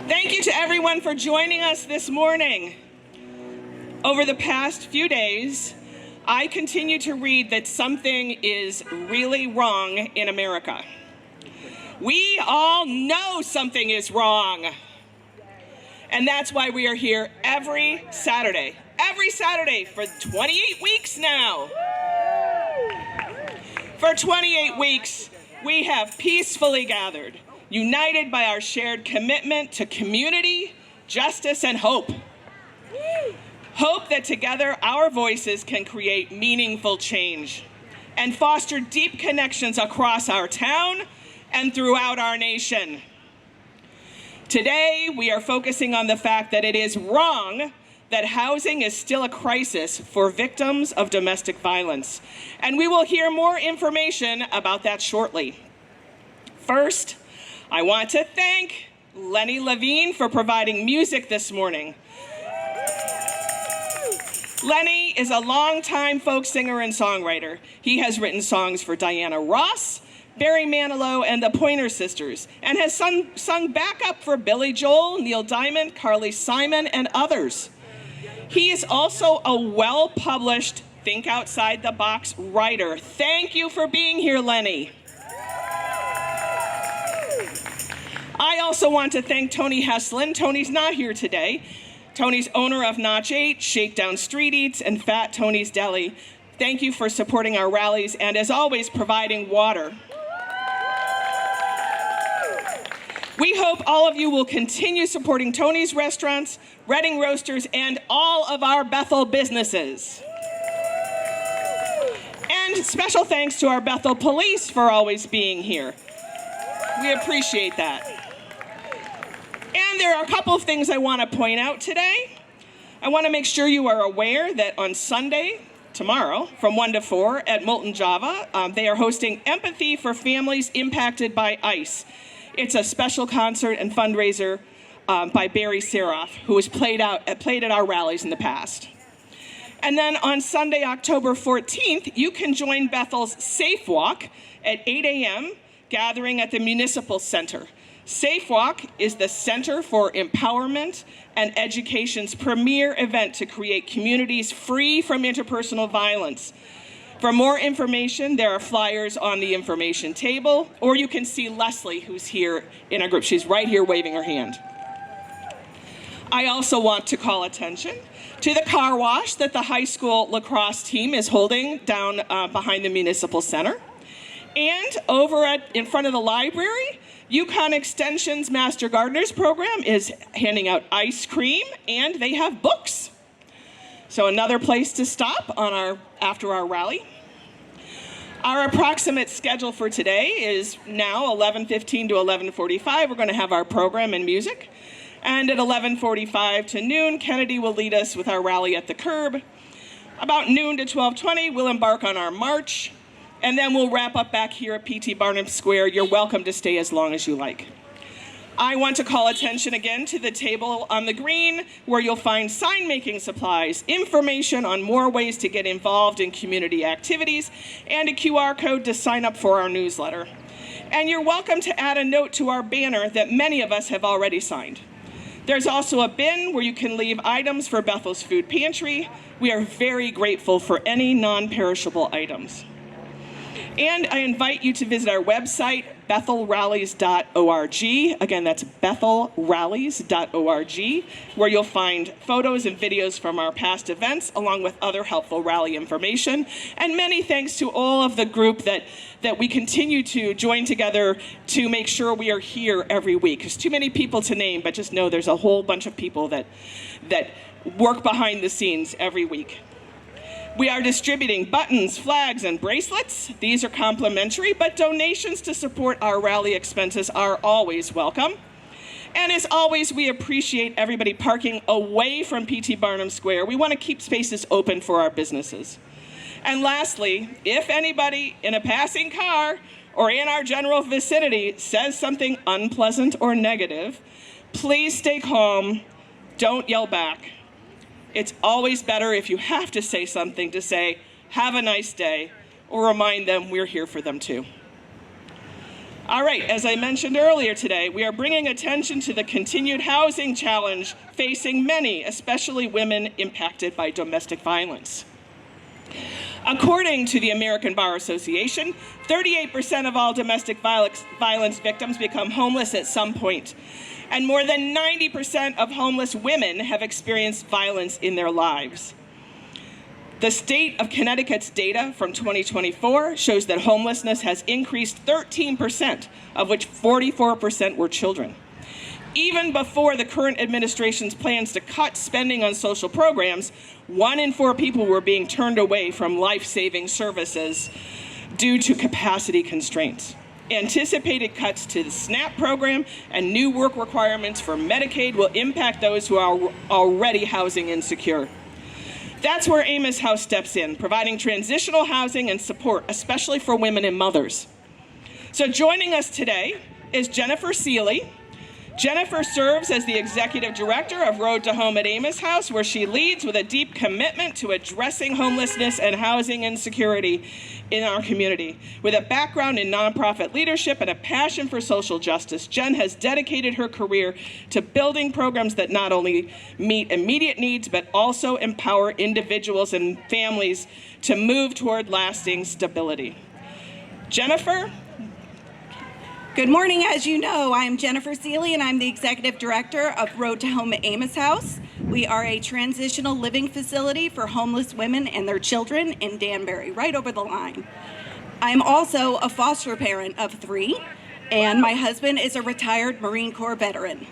Thank you to everyone for joining us this morning. Over the past few days, I continue to read that something is really wrong in America. We all know something is wrong. And that's why we are here every Saturday for 28 weeks now. For 28 weeks, we have peacefully gathered, united by our shared commitment to community, justice, and hope. Hope that together our voices can create meaningful change and foster deep connections across our town and throughout our nation. Today, we are focusing on the fact that it is wrong that housing is still a crisis for victims of domestic violence, and we will hear more information about that shortly. First, I want to thank Lenny Levine for providing music this morning. Lenny is a longtime folk singer and songwriter. He has written songs for Diana Ross, Barry Manilow, and the Pointer Sisters, and has sung backup for Billy Joel, Neil Diamond, Carly Simon, and others. He is also a well-published, think outside the box writer. Thank you for being here, Lenny. I also want to thank Tony Heslin. Tony's not here today. Tony's owner of Notch 8, Shakedown Street Eats, and Fat Tony's Deli. Thank you for supporting our rallies and, as always, providing water. We hope all of you will continue supporting Tony's Restaurants, Reading Roasters, and all of our Bethel businesses. And special thanks to our Bethel Police for always being here. We appreciate that. And there are a couple of things I want to point out today. I want to make sure you are aware that on Sunday, tomorrow, from 1 to 4 at Molten Java, they are hosting Empathy for Families Impacted by ICE. It's a special concert and fundraiser by Barry Seroff, who has played at our rallies in the past. And then on Sunday, October 14th, you can join Bethel's Safe Walk at 8 a.m., gathering at the Municipal Center. Safe Walk is the Center for Empowerment and Education's premier event to create communities free from interpersonal violence. For more information, there are flyers on the information table, or you can see Leslie, who's here in our group. She's right here waving her hand. I also want to call attention to the car wash that the high school lacrosse team is holding down behind the Municipal Center. And over in front of the library, Yukon Extension's Master Gardeners program is handing out ice cream, and they have books. So another place to stop after our rally. Our approximate schedule for today is now 11:15 to 11:45. We're going to have our program and music. And at 11:45 to noon, Kennedy will lead us with our rally at the curb. About noon to 12:20, we'll embark on our march. And then we'll wrap up back here at P.T. Barnum Square. You're welcome to stay as long as you like. I want to call attention again to the table on the green, where you'll find sign-making supplies, information on more ways to get involved in community activities, and a QR code to sign up for our newsletter. And you're welcome to add a note to our banner that many of us have already signed. There's also a bin where you can leave items for Bethel's Food Pantry. We are very grateful for any non-perishable items. And I invite you to visit our website, bethelrallies.org. Again, that's bethelrallies.org, where you'll find photos and videos from our past events, along with other helpful rally information. And many thanks to all of the group that we continue to join together to make sure we are here every week. There's too many people to name, but just know there's a whole bunch of people that work behind the scenes every week. We are distributing buttons, flags, and bracelets. These are complimentary, but donations to support our rally expenses are always welcome. And as always, we appreciate everybody parking away from P.T. Barnum Square. We want to keep spaces open for our businesses. And lastly, if anybody in a passing car or in our general vicinity says something unpleasant or negative, please stay calm. Don't yell back. It's always better if you have to say something to say, "Have a nice day," or remind them we're here for them too. All right, as I mentioned earlier today, we are bringing attention to the continued housing challenge facing many, especially women impacted by domestic violence. According to the American Bar Association, 38% of all domestic violence victims become homeless at some point, and more than 90% of homeless women have experienced violence in their lives. The state of Connecticut's data from 2024 shows that homelessness has increased 13%, of which 44% were children. Even before the current administration's plans to cut spending on social programs, 1 in 4 people were being turned away from life-saving services due to capacity constraints. Anticipated cuts to the SNAP program and new work requirements for Medicaid will impact those who are already housing insecure. That's where Amos House steps in, providing transitional housing and support, especially for women and mothers. So joining us today is Jennifer Seeley. Jennifer serves as the executive director of Road to Home at Amos House, where she leads with a deep commitment to addressing homelessness and housing insecurity in our community. With a background in nonprofit leadership and a passion for social justice, Jen has dedicated her career to building programs that not only meet immediate needs, but also empower individuals and families to move toward lasting stability. Jennifer? Good morning. As you know, I'm Jennifer Seeley, and I'm the Executive Director of Road to Home at Amos House. We are a transitional living facility for homeless women and their children in Danbury, right over the line. I'm also a foster parent of 3, and my husband is a retired Marine Corps veteran.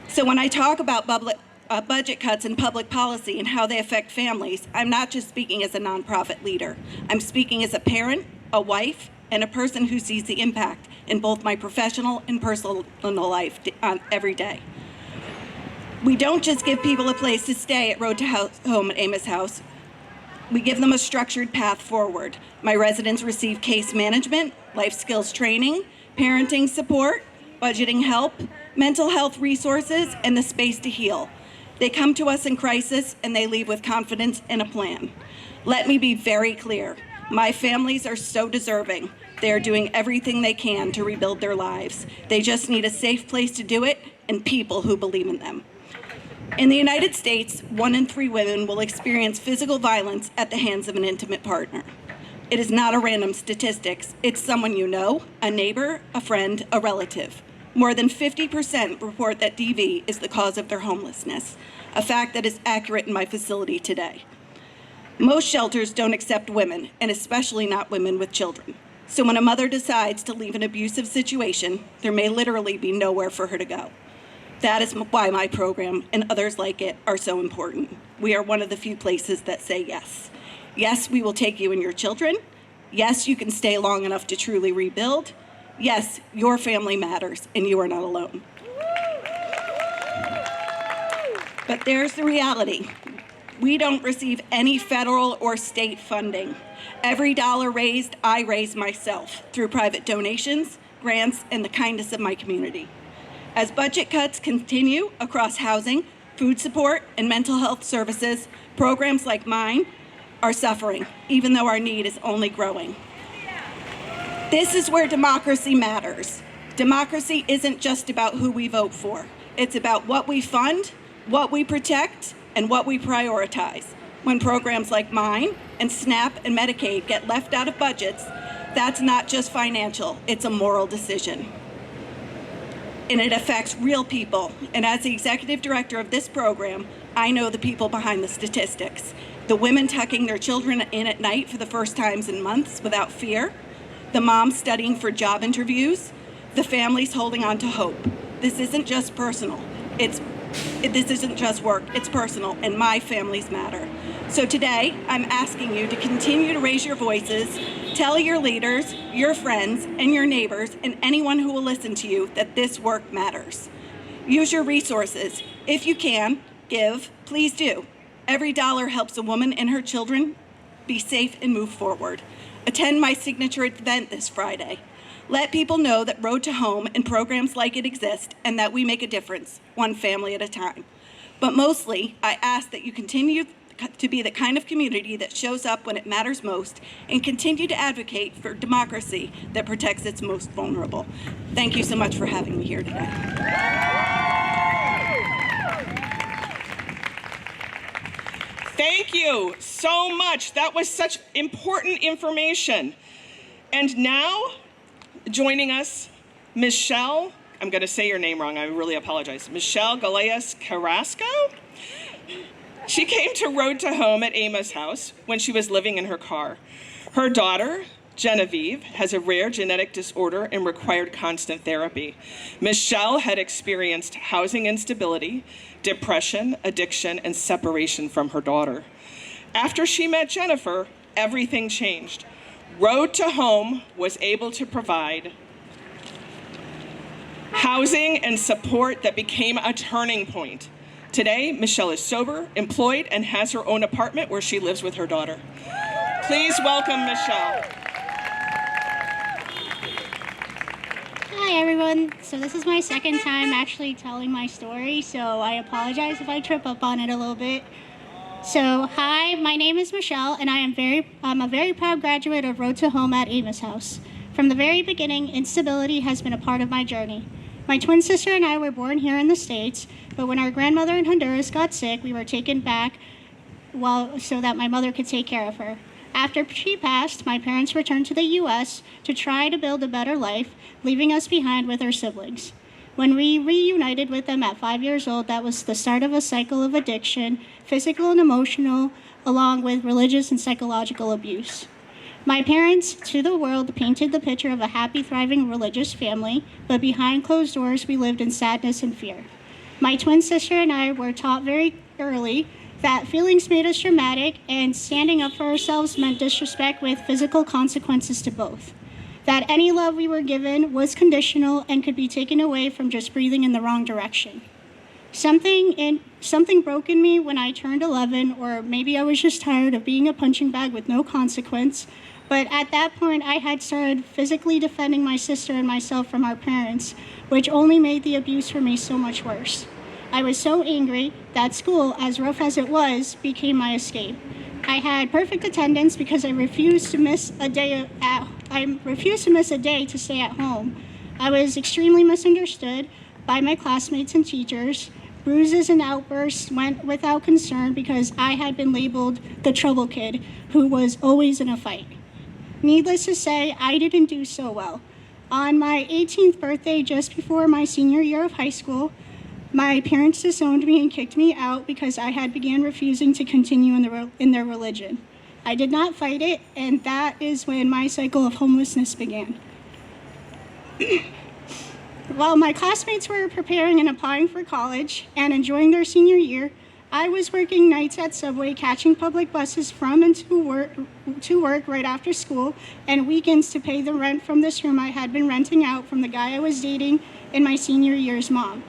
So when I talk about budget cuts and public policy and how they affect families, I'm not just speaking as a nonprofit leader. I'm speaking as a parent, a wife, and a person who sees the impact in both my professional and personal life every day. We don't just give people a place to stay at Road to Home at Amos House. We give them a structured path forward. My residents receive case management, life skills training, parenting support, budgeting help, mental health resources, and the space to heal. They come to us in crisis, and they leave with confidence and a plan. Let me be very clear. My families are so deserving. They are doing everything they can to rebuild their lives. They just need a safe place to do it and people who believe in them. In the United States, 1 in 3 women will experience physical violence at the hands of an intimate partner. It is not a random statistics. It's someone you know, a neighbor, a friend, a relative. More than 50% report that DV is the cause of their homelessness, a fact that is accurate in my facility today. Most shelters don't accept women, and especially not women with children. So when a mother decides to leave an abusive situation, there may literally be nowhere for her to go. That is why my program and others like it are so important. We are one of the few places that say yes. Yes, we will take you and your children. Yes, you can stay long enough to truly rebuild. Yes, your family matters, and you are not alone. But there's the reality. We don't receive any federal or state funding. Every dollar raised, I raise myself through private donations, grants, and the kindness of my community. As budget cuts continue across housing, food support, and mental health services, programs like mine are suffering, even though our need is only growing. This is where democracy matters. Democracy isn't just about who we vote for. It's about what we fund, what we protect, and what we prioritize. When programs like mine and SNAP and Medicaid get left out of budgets, that's not just financial, it's a moral decision. And it affects real people. And as the executive director of this program, I know the people behind the statistics. The women tucking their children in at night for the first times in months without fear, the moms studying for job interviews, the families holding on to hope. This isn't just personal. This isn't just work, it's personal, and my families matter. So today, I'm asking you to continue to raise your voices, tell your leaders, your friends, and your neighbors, and anyone who will listen to you that this work matters. Use your resources. If you can, give, please do. Every dollar helps a woman and her children be safe and move forward. Attend my signature event this Friday. Let people know that Road to Home and programs like it exist and that we make a difference, one family at a time. But mostly, I ask that you continue to be the kind of community that shows up when it matters most and continue to advocate for democracy that protects its most vulnerable. Thank you so much for having me here today. Thank you so much. That was such important information. And now, joining us, Michelle, I'm going to say your name wrong, I really apologize. Michelle Galeas-Carrasco? She came to Road to Home at Amos House when she was living in her car. Her daughter, Genevieve, has a rare genetic disorder and required constant therapy. Michelle had experienced housing instability, depression, addiction, and separation from her daughter. After she met Jennifer, everything changed. Road to Home was able to provide housing and support that became a turning point. Today, Michelle is sober, employed, and has her own apartment where she lives with her daughter. Please welcome Michelle. Hi everyone. So this is my second time actually telling my story, so I apologize if I trip up on it a little bit. So hi, my name is Michelle, and I'm a very proud graduate of Road to Home at Amos House. From the very beginning, instability has been a part of my journey. My twin sister and I were born here in the States, but when our grandmother in Honduras got sick, we were taken back so that my mother could take care of her. After she passed, my parents returned to the U.S. to try to build a better life, leaving us behind with our siblings. When we reunited with them at 5 years old, that was the start of a cycle of addiction, physical and emotional, along with religious and psychological abuse. My parents, to the world, painted the picture of a happy, thriving religious family, but behind closed doors, we lived in sadness and fear. My twin sister and I were taught very early that feelings made us dramatic, and standing up for ourselves meant disrespect with physical consequences to both. That any love we were given was conditional and could be taken away from just breathing in the wrong direction. Something broke in me when I turned 11, or maybe I was just tired of being a punching bag with no consequence. But at that point, I had started physically defending my sister and myself from our parents, which only made the abuse for me so much worse. I was so angry that school, as rough as it was, became my escape. I had perfect attendance because I refused to miss a day to stay at home. I was extremely misunderstood by my classmates and teachers. Bruises and outbursts went without concern because I had been labeled the trouble kid who was always in a fight. Needless to say, I didn't do so well. On my 18th birthday, just before my senior year of high school, my parents disowned me and kicked me out because I had began refusing to continue in their religion. I did not fight it, and that is when my cycle of homelessness began. While my classmates were preparing and applying for college and enjoying their senior year, I was working nights at Subway, catching public buses from and to work right after school, and weekends to pay the rent from this room I had been renting out from the guy I was dating and my senior year's mom.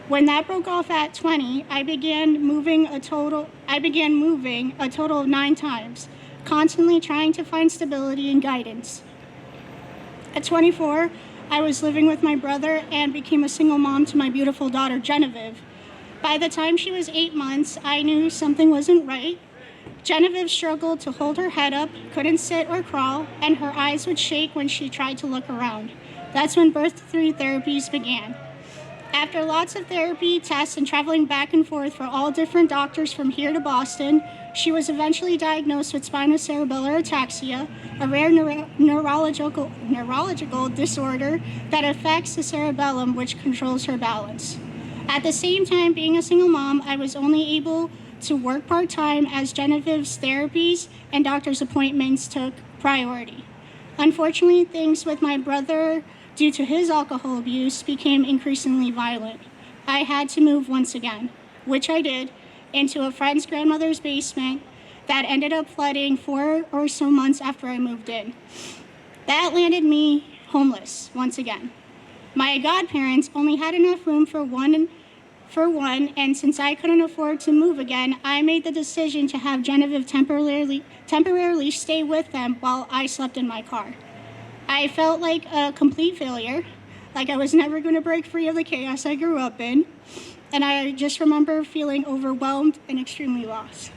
When that broke off at 20, I began moving a total of 9 times, constantly trying to find stability and guidance. At 24, I was living with my brother and became a single mom to my beautiful daughter, Genevieve. By the time she was 8 months, I knew something wasn't right. Genevieve struggled to hold her head up, couldn't sit or crawl, and her eyes would shake when she tried to look around. That's when birth through therapies began. After lots of therapy, tests, and traveling back and forth for all different doctors from here to Boston, she was eventually diagnosed with spinocerebellar ataxia, a rare neurological disorder that affects the cerebellum, which controls her balance. At the same time, being a single mom, I was only able to work part-time as Genevieve's therapies and doctor's appointments took priority. Unfortunately, things with my brother, due to his alcohol abuse, became increasingly violent. I had to move once again, which I did, into a friend's grandmother's basement that ended up flooding 4 or so months after I moved in. That landed me homeless once again. My godparents only had enough room for one, and since I couldn't afford to move again, I made the decision to have Genevieve temporarily stay with them while I slept in my car. I felt like a complete failure, like I was never going to break free of the chaos I grew up in, and I just remember feeling overwhelmed and extremely lost.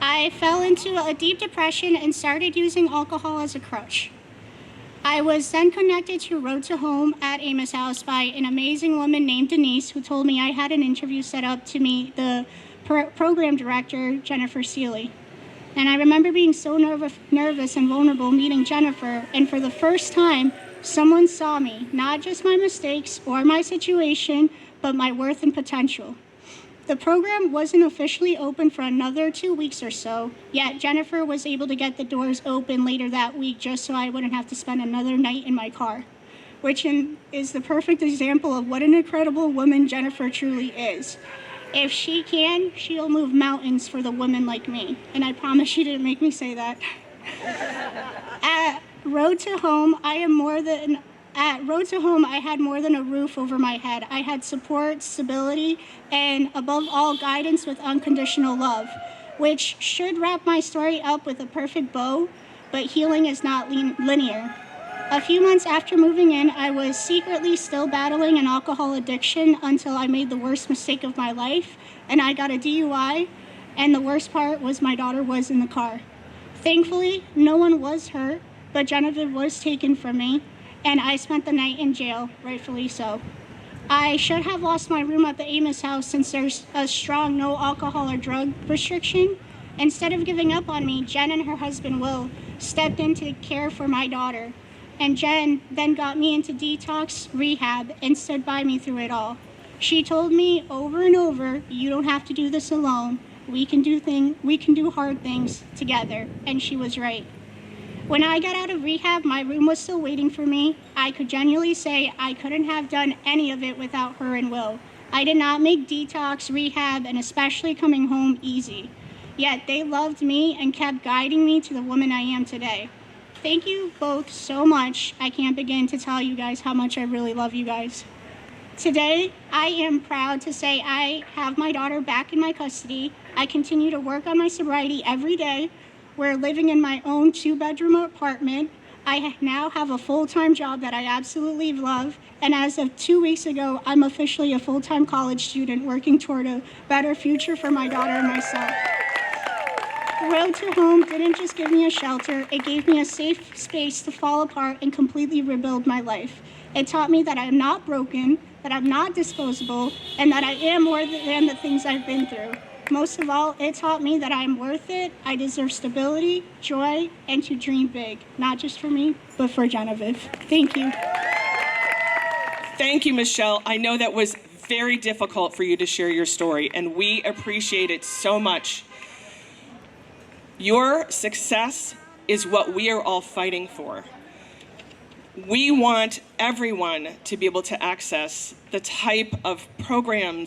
I fell into a deep depression and started using alcohol as a crutch. I was then connected to Road to Home at Amos House by an amazing woman named Denise, who told me I had an interview set up to meet the program director, Jennifer Seeley. And I remember being so nervous and vulnerable meeting Jennifer, and for the first time, someone saw me, not just my mistakes or my situation, but my worth and potential. The program wasn't officially open for another 2 weeks or so, yet Jennifer was able to get the doors open later that week just so I wouldn't have to spend another night in my car, which is the perfect example of what an incredible woman Jennifer truly is. If she can, she'll move mountains for the women like me, and I promise she didn't make me say that. At Road to Home, I had more than a roof over my head. I had support, stability, and above all, guidance with unconditional love, which should wrap my story up with a perfect bow, but healing is not linear. A few months after moving in, I was secretly still battling an alcohol addiction until I made the worst mistake of my life, and I got a DUI, and the worst part was my daughter was in the car. Thankfully, no one was hurt, but Genevieve was taken from me, and I spent the night in jail, rightfully so. I should have lost my room at the Amos House since there's a strong no alcohol or drug restriction. Instead of giving up on me, Jen and her husband Will stepped in to care for my daughter. And Jen then got me into detox rehab and stood by me through it all. She told me over and over, you don't have to do this alone. We can do hard things together. And she was right. When I got out of rehab, my room was still waiting for me. I could genuinely say I couldn't have done any of it without her and Will. I did not make detox, rehab, and especially coming home easy. Yet they loved me and kept guiding me to the woman I am today. Thank you both so much. I can't begin to tell you guys how much I really love you guys. Today, I am proud to say I have my daughter back in my custody. I continue to work on my sobriety every day. We're living in my own 2-bedroom apartment. I now have a full-time job that I absolutely love. And as of 2 weeks ago, I'm officially a full-time college student working toward a better future for my daughter and myself. Road to Home didn't just give me a shelter, it gave me a safe space to fall apart and completely rebuild my life. It taught me that I'm not broken, that I'm not disposable, and that I am more than the things I've been through. Most of all, it taught me that I'm worth it, I deserve stability, joy, and to dream big, not just for me, but for Genevieve. Thank you. Thank you, Michelle. I know that was very difficult for you to share your story, and we appreciate it so much. Your success is what we are all fighting for. We want everyone to be able to access the type of programs